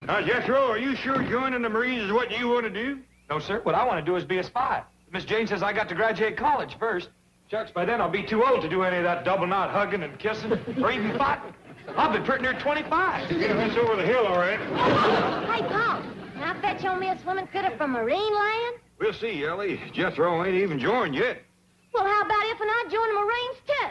Now, Jethro, are you sure joining the Marines is what you want to do? No, sir. What I want to do is be a spy. Miss Jane says I got to graduate college first. Shucks, by then I'll be too old to do any of that double knot hugging and kissing or even fighting. I've been pretty near 25. Yeah, that's over the hill, all right. Hey, Paul, can I fetch on me a swimming critter from Marineland? We'll see, Ellie. Jethro ain't even joined yet. Well, how about if and I join the Marines, too?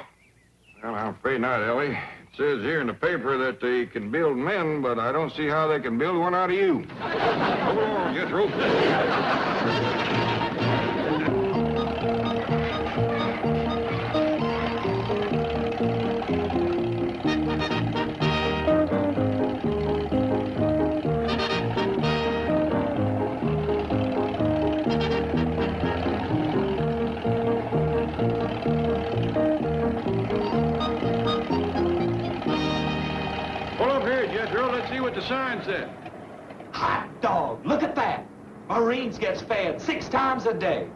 Well, I'm afraid not, Ellie. It says here in the paper that they can build men, but I don't see how they can build one out of you. Hold on, Jethro. Let's see what the sign said. Hot dog, look at that. Marines gets fed 6 times a day.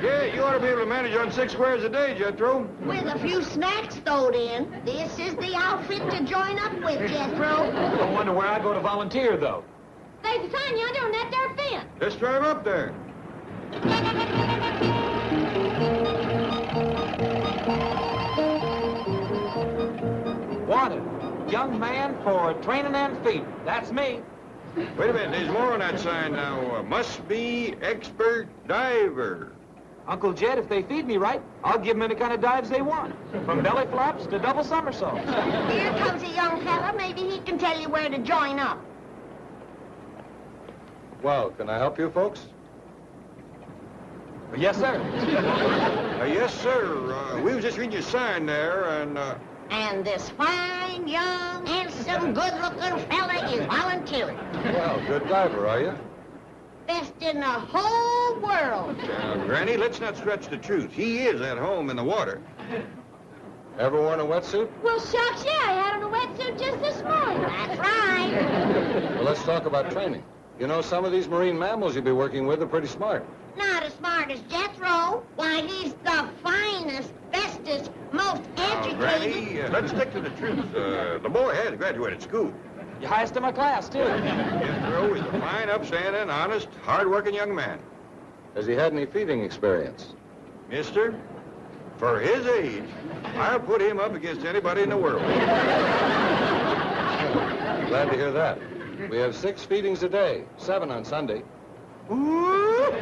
Yeah, you ought to be able to manage on 6 squares a day, Jethro. With a few snacks thrown in. This is the outfit to join up with, Jethro. I wonder where I go to volunteer, though. There's a sign yonder on that there fence. Let's drive up there. Wanted. Young man for training and feeding. That's me. Wait a minute, there's more on that sign now. Must be expert diver. Uncle Jed, if they feed me right, I'll give them any kind of dives they want. From belly flops to double somersaults. Here comes a young fella. Maybe he can tell you where to join up. Well, can I help you folks? Yes, sir. Yes, sir. We was just reading your sign there, and, And this fine, young, handsome, good-looking fella is volunteering. Well, good diver, are you? Best in the whole world. Granny, let's not stretch the truth. He is at home in the water. Ever worn a wetsuit? Well, shucks, yeah, I had on a wetsuit just this morning. That's right. Well, let's talk about training. You know, some of these marine mammals you'll be working with are pretty smart. Not as smart as Jethro. Why, he's the finest, bestest, most educated. Granny, let's stick to the truth. The boy has graduated school. You're highest in my class, too. Jethro is a fine, upstanding, honest, hard-working young man. Has he had any feeding experience? Mister, for his age, I'll put him up against anybody in the world. Glad to hear that. We have 6 feedings a day, 7 on Sunday. Ooh!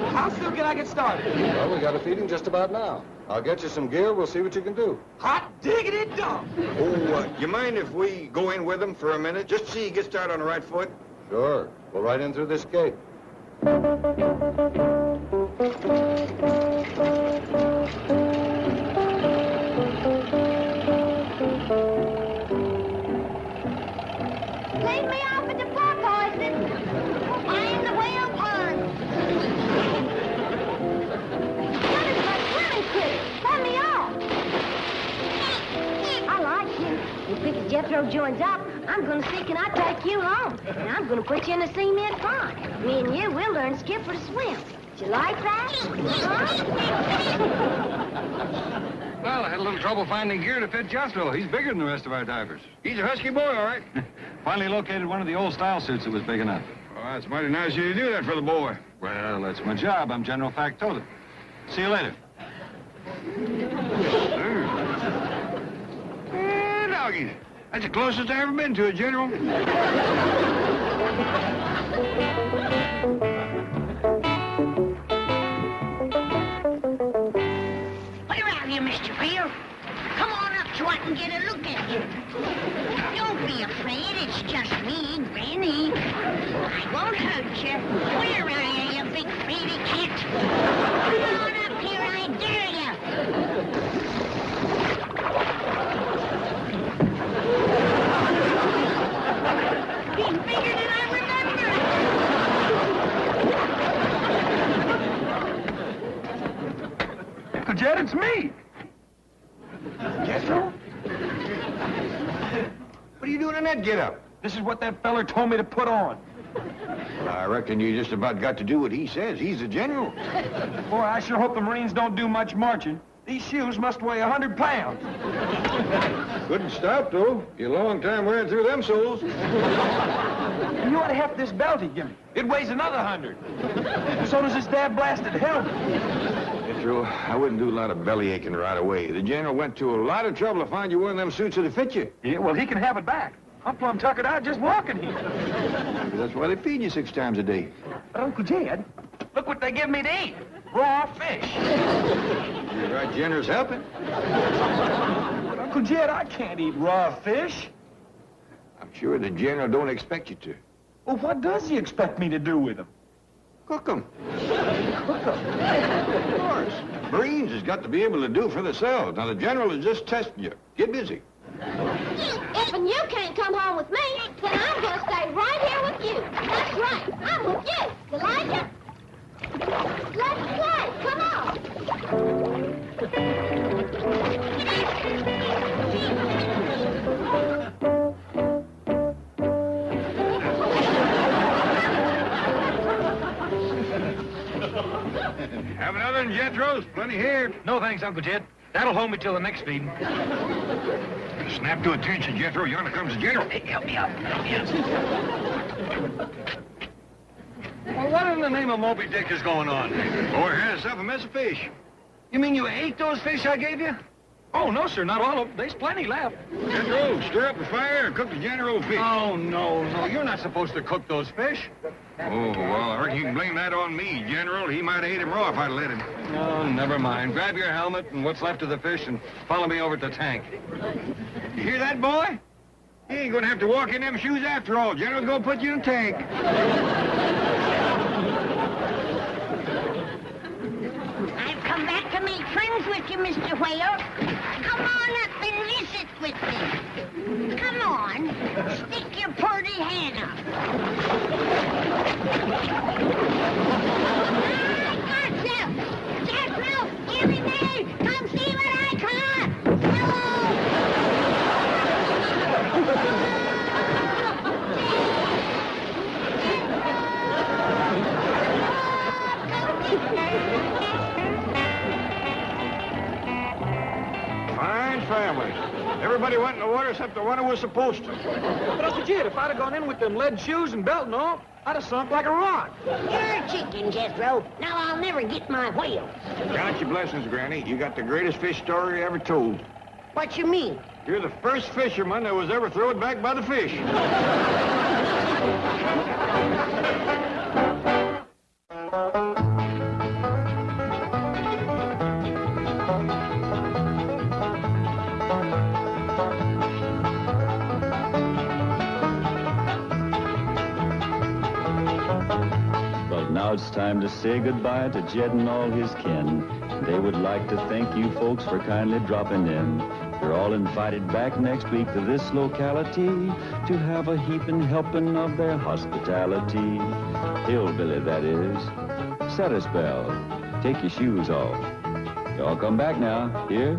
How soon can I get started? Well, we got a feeding just about now. I'll get you some gear. We'll see what you can do. Hot diggity dog. Oh, you mind if we go in with him for a minute, just to see he gets started on the right foot? Sure. We'll right in through this gate. Leave me off at the porpoises. I'm the whale pond. What is that swimming critter? Let me off. I like you. If Big Jethro joins up, I'm going to see can I take you home. And I'm going to put you in a cement pond. Me and you will learn Skipper to swim. Do you like that? Well, I had a little trouble finding gear to fit Jethro. He's bigger than the rest of our divers. He's a husky boy, all right. Finally located one of the old style suits that was big enough. Well, that's mighty nice of you to do that for the boy. Well, that's my job. I'm general factotum. See you later. Doggy, that's the closest I've ever been to a general. Where are you, Mr. Bear? Come on up so I can get a look at you. Don't be afraid, it's just me, Granny. I won't hurt you. Where are you, you big fraidy cat? Come on up here, I dare you. He's bigger than I remember. Uncle Jed, it's me. Jethro? What are you doing in that get-up? This is what that feller told me to put on. Well, I reckon you just about got to do what he says. He's the general. Boy, I sure hope the Marines don't do much marching. These shoes must weigh 100 pounds. Couldn't stop, though. You're a long time wearing through them soles. You ought to have this belt he give me. It weighs another 100. So does this dad blasted helmet. Jethro, I wouldn't do a lot of belly aching right away. The general went to a lot of trouble to find you one of them suits that'll fit you. Yeah, well, he can have it back. I'm plumb tuckered out just walking here. That's why they feed you 6 times a day. But Uncle Jed, look what they give me to eat. Raw fish. You're right generous helping. But Uncle Jed, I can't eat raw fish. I'm sure the general don't expect you to. Well, what does he expect me to do with them? Cook them. Of course. Marines has got to be able to do for themselves. Now, the general is just testing you. Get busy. If and you can't come home with me, then I'm going to stay right here with you. That's right. I'm with you. You like it? Let's play. Come on. Have another one, Jethro's. Plenty here. No, thanks, Uncle Jed. That'll hold me till the next feeding. Snap to attention, Jethro. Yonder comes the general. Hey, help me out. Help me out. Well, what in the name of Moby Dick is going on? Boy, had yourself a mess of fish. You mean you ate those fish I gave you? Oh, no, sir, not all of them. There's plenty left. Jethro, stir up the fire and cook the general fish. Oh, no. You're not supposed to cook those fish. Oh, well, I reckon you can blame that on me, General. He might have ate him raw if I'd let him. Oh, never mind. Grab your helmet and what's left of the fish and follow me over to the tank. You hear that, boy? You ain't gonna have to walk in them shoes after all. General's gonna put you in a tank. I've come back to make friends with you, Mr. Whale. Come on up and visit with me. Come on. Stick your pretty hand up. I got you. Jethro, give me me. Come see what I caught. Fine family. Everybody went in the water except the one who was supposed to. But Uncle Jed, if I'd have gone in with them lead shoes and belt and all, I'd have sunk like a rock. You're a chicken, Jethro. Now I'll never get my whale. Count your blessings, Granny. You got the greatest fish story ever told. What you mean? You're the first fisherman that was ever thrown back by the fish. Now it's time to say goodbye to Jed and all his kin. They would like to thank you folks for kindly dropping in. You're all invited back next week to this locality to have a heaping helping of their hospitality. Hillbilly, that is. Set a spell. Take your shoes off. Y'all come back now. Here.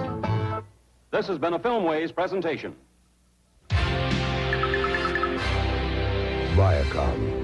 This has been a Filmways presentation. Viacom.